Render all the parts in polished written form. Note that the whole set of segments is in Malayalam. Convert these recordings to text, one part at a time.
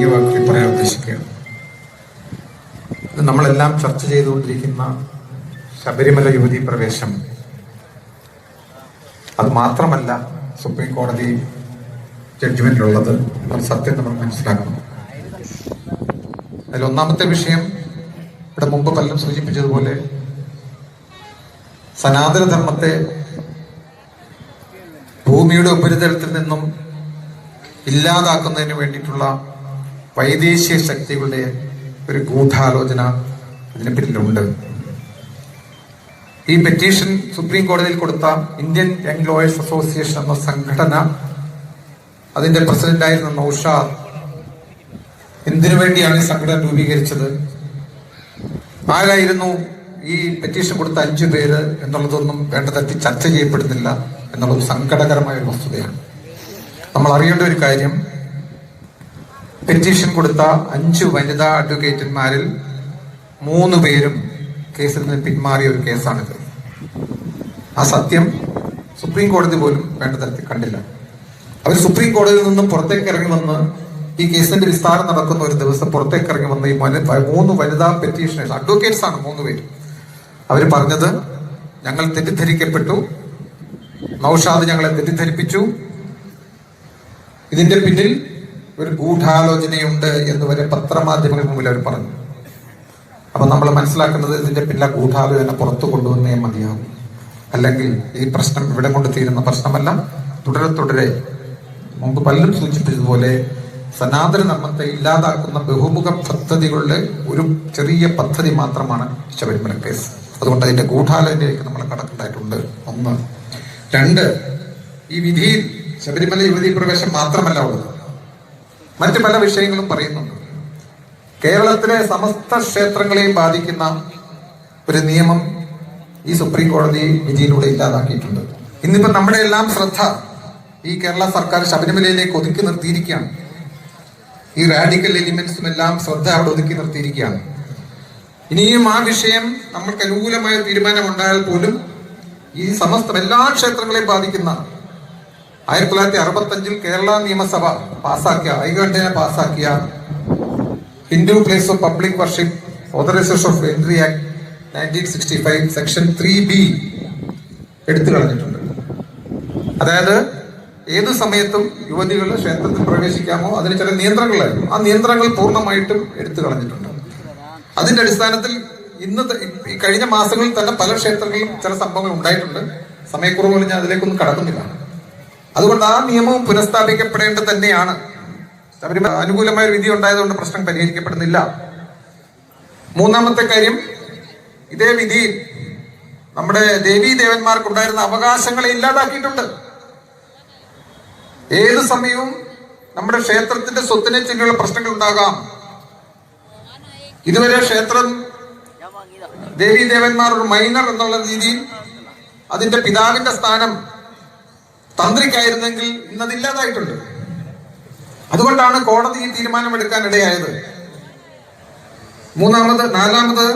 ചുരുങ്ങിയ വാക്കിൽ പറയാൻ ഉദ്ദേശിക്കുകയാണ്. നമ്മളെല്ലാം ചർച്ച ചെയ്തുകൊണ്ടിരിക്കുന്ന ശബരിമല യുവതീ പ്രവേശം അത് മാത്രമല്ല സുപ്രീം കോടതി ജഡ്ജ്മെന്റിലുള്ളത്. സത്യം നമ്മൾ മനസ്സിലാക്കണം. അതിൽ ഒന്നാമത്തെ വിഷയം ഇവിടെ മുമ്പ് പലരും സൂചിപ്പിച്ചതുപോലെ സനാതനധർമ്മത്തെ ഭൂമിയുടെ ഉപരിതലത്തിൽ നിന്നും ഇല്ലാതാക്കുന്നതിന് വേണ്ടിയിട്ടുള്ള വൈദേശിക ശക്തികളുടെ ഒരു ഗൂഢാലോചന ഇതിന് പിന്നിലുണ്ട്. ഈ പെറ്റീഷൻ സുപ്രീം കോടതിയിൽ കൊടുത്ത ഇന്ത്യൻ യങ് ലോയേഴ്സ് അസോസിയേഷൻ എന്ന സംഘടന, അതിന്റെ പ്രസിഡന്റായിരുന്ന നൌഷാദ് എന്തിനു വേണ്ടിയാണ് ഈ സംഘടന രൂപീകരിച്ചത്, ആരായിരുന്നു ഈ പെറ്റീഷൻ കൊടുത്ത 5 പേര് എന്നുള്ളതൊന്നും വേണ്ട തരത്തിൽ ചർച്ച ചെയ്യപ്പെടുന്നില്ല എന്നുള്ളത് സങ്കടകരമായ ഒരു വസ്തുതയാണ്. നമ്മൾ അറിയേണ്ട ഒരു കാര്യം, പെറ്റീഷൻ കൊടുത്ത 5 വനിതാ അഡ്വക്കേറ്റന്മാരിൽ 3 പേരും കേസിൽ നിന്ന് പിന്മാറിയ ഒരു കേസാണിത്. ആ സത്യം സുപ്രീം കോടതി പോലും വേണ്ട തരത്തിൽ കണ്ടില്ല. അവർ സുപ്രീം കോടതിയിൽ നിന്നും പുറത്തേക്ക് ഇറങ്ങി വന്ന് ഈ കേസിന്റെ വിസ്താരം നടക്കുന്ന ഒരു ദിവസം പുറത്തേക്ക് ഇറങ്ങി വന്ന ഈ 3 വനിതാ പെറ്റീഷണേഴ്സ്, അഡ്വക്കേറ്റ്സ് ആണ് 3 പേര്. അവർ പറഞ്ഞത്, ഞങ്ങൾ തെറ്റിദ്ധരിക്കപ്പെട്ടു, നൌഷാദ് ഞങ്ങളെ തെറ്റിദ്ധരിപ്പിച്ചു, ഇതിന്റെ പിന്നിൽ ഒരു ഗൂഢാലോചനയുണ്ട് എന്ന് വരെ പത്രമാധ്യമങ്ങൾക്ക് മുമ്പിൽ അവർ പറഞ്ഞു. അപ്പൊ നമ്മൾ മനസ്സിലാക്കുന്നത്, ഇതിന്റെ പിന്നിലെ ഗൂഢാലോചന പുറത്തു കൊണ്ടുവന്നേ മതിയാവും. അല്ലെങ്കിൽ ഈ പ്രശ്നം ഇവിടെ കൊണ്ട് തീരുന്ന പ്രശ്നമല്ല. തുടരെ മുമ്പ് പലരും സൂചിപ്പിച്ചതുപോലെ സനാതന ധർമ്മത്തെ ഇല്ലാതാക്കുന്ന ബഹുമുഖ പദ്ധതികളുടെ ഒരു ചെറിയ പദ്ധതി മാത്രമാണ് ശബരിമല കേസ്. അതുകൊണ്ട് അതിന്റെ ഗൂഢാലോചനയിലേക്ക് നമ്മൾ കടക്കേണ്ടതായിട്ടുണ്ട്. 1. 2, ഈ വിധിയിൽ ശബരിമല യുവതീ പ്രവേശം മാത്രമല്ല ഉള്ളത്, മറ്റു പല വിഷയങ്ങളും പറയുന്നുണ്ട്. കേരളത്തിലെ സമസ്ത ക്ഷേത്രങ്ങളെയും ബാധിക്കുന്ന ഒരു നിയമം ഈ സുപ്രീം കോടതി വിധിയിലൂടെ ഇല്ലാതാക്കിയിട്ടുണ്ട്. ഇന്നിപ്പോ നമ്മുടെ എല്ലാം ശ്രദ്ധ ഈ കേരള സർക്കാർ ശബരിമലയിലേക്ക് ഒതുക്കി നിർത്തിയിരിക്കുകയാണ്. ഈ റാഡിക്കൽ എലിമെന്റ്സും എല്ലാം ശ്രദ്ധ അവിടെ ഒതുക്കി നിർത്തിയിരിക്കുകയാണ്. ഇനിയും ആ വിഷയം നമ്മൾക്ക് അനുകൂലമായ തീരുമാനം ഉണ്ടായാൽ പോലും ഈ സമസ്ത എല്ലാ ക്ഷേത്രങ്ങളെയും ബാധിക്കുന്ന 1965 കേരള നിയമസഭ പാസാക്കിയ, ഐകകണ്ഠേന പാസാക്കിയ Hindu place of public worship authorisation of entry act 1965 section 3B എടുത്തു കളഞ്ഞിട്ടുണ്ട്. അതായത് ഏതു സമയത്തും യുവതികൾ ക്ഷേത്രത്തിൽ പ്രവേശിക്കാമോ, അതിന് ചില നിയന്ത്രണങ്ങളായിരുന്നു. ആ നിയന്ത്രണങ്ങൾ പൂർണ്ണമായിട്ടും എടുത്തു കളഞ്ഞിട്ടുണ്ട്. അതിന്റെ അടിസ്ഥാനത്തിൽ ഈ കഴിഞ്ഞ മാസങ്ങളിൽ തന്നെ പല ക്ഷേത്രങ്ങളിലും ചില സംഭവങ്ങൾ ഉണ്ടായിട്ടുണ്ട്. സമയക്കുറവുകൾ ഞാൻ അതിലേക്കൊന്നും കടക്കുന്നില്ല. അതുകൊണ്ട് ആ നിയമവും പുനഃസ്ഥാപിക്കപ്പെടേണ്ടത് തന്നെയാണ്. ശബരിമല അനുകൂലമായ ഒരു വിധി ഉണ്ടായതുകൊണ്ട് പ്രശ്നം പരിഹരിക്കപ്പെടുന്നില്ല. 3-ാമത്തെ കാര്യം, ഇതേ വിധിയിൽ നമ്മുടെ ദേവീ ദേവന്മാർക്കുണ്ടായിരുന്ന അവകാശങ്ങളെ ഇല്ലാതാക്കിയിട്ടുണ്ട്. ഏതു സമയവും നമ്മുടെ ക്ഷേത്രത്തിന്റെ സ്വത്തിനെ ചൊല്ലിയുള്ള പ്രശ്നങ്ങൾ ഉണ്ടാകാം. ഇതുവരെ ക്ഷേത്രം ദേവീ ദേവന്മാർ ഒരു മൈനർ എന്നുള്ള രീതിയിൽ അതിന്റെ പിതാവിന്റെ സ്ഥാനം തന്ത്രിക്കായിരുന്നെങ്കിൽ ഇന്നതില്ലാതായിട്ടുണ്ട്. അതുകൊണ്ടാണ് കോടതി ഈ തീരുമാനമെടുക്കാൻ ഇടയായത്. 4-ാമത്,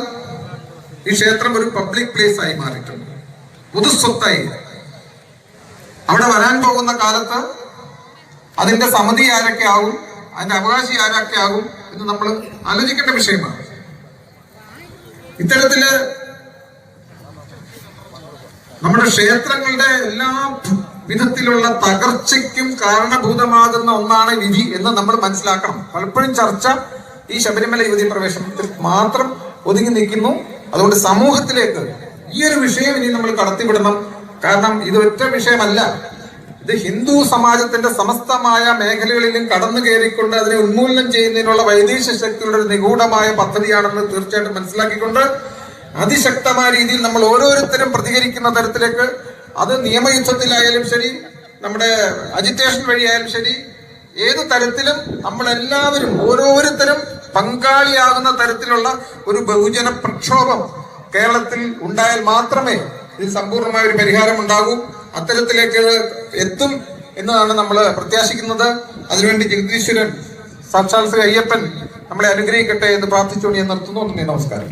ഈ ക്ഷേത്രം ഒരു പബ്ലിക് പ്ലേസ് ആയി മാറിയിട്ടുണ്ട്, പൊതുസ്വത്തായി. അവിടെ വരാൻ പോകുന്ന കാലത്ത് അതിന്റെ സമിതി ആരൊക്കെ ആകും, അതിന്റെ അവകാശി ആരൊക്കെ ആകും എന്ന് നമ്മൾ ആലോചിക്കേണ്ട വിഷയമാണ്. ഇത്തരത്തില് നമ്മുടെ ക്ഷേത്രങ്ങളുടെ എല്ലാ വിധത്തിലുള്ള തകർച്ചയ്ക്കും കാരണഭൂതമാകുന്ന ഒന്നാണ് വിധി എന്ന് നമ്മൾ മനസ്സിലാക്കണം. പലപ്പോഴും ചർച്ച ഈ ശബരിമല യുവതീ പ്രവേശനത്തിൽ മാത്രം ഒതുങ്ങി നിൽക്കുന്നു. അതുകൊണ്ട് സമൂഹത്തിലേക്ക് ഈ ഒരു വിഷയം ഇനി നമ്മൾ കടത്തിവിടണം. കാരണം ഇത് ഒറ്റ വിഷയമല്ല, ഇത് ഹിന്ദു സമാജത്തിന്റെ സമസ്തമായ മേഖലകളിലും കടന്നു കയറിക്കൊണ്ട് അതിനെ ഉന്മൂലനം ചെയ്യുന്നതിനുള്ള വൈദേശിക ശക്തികളുടെ ഒരു നിഗൂഢമായ പദ്ധതിയാണെന്ന് തീർച്ചയായിട്ടും മനസ്സിലാക്കിക്കൊണ്ട് അതിശക്തമായ രീതിയിൽ നമ്മൾ ഓരോരുത്തരും പ്രതികരിക്കുന്ന തരത്തിലേക്ക്, അത് നിയമയുദ്ധത്തിലായാലും ശരി, നമ്മുടെ അജിറ്റേഷൻ വഴിയായാലും ശരി, ഏത് തരത്തിലും നമ്മളെല്ലാവരും ഓരോരുത്തരും പങ്കാളിയാകുന്ന തരത്തിലുള്ള ഒരു ബഹുജന പ്രക്ഷോഭം കേരളത്തിൽ ഉണ്ടായാൽ മാത്രമേ ഇതിൽ സമ്പൂർണ്ണമായ ഒരു പരിഹാരം ഉണ്ടാകൂ. അത്തരത്തിലേക്ക് എത്തും എന്നതാണ് നമ്മൾ പ്രത്യാശിക്കുന്നത്. അതിനുവേണ്ടി ജഗദീശ്വരൻ സാക്ഷാൽ ശ്രീ അയ്യപ്പൻ നമ്മളെ അനുഗ്രഹിക്കട്ടെ എന്ന് പ്രാർത്ഥിച്ചുകൊണ്ട് ഞാൻ നിർത്തുന്നു. നമസ്കാരം.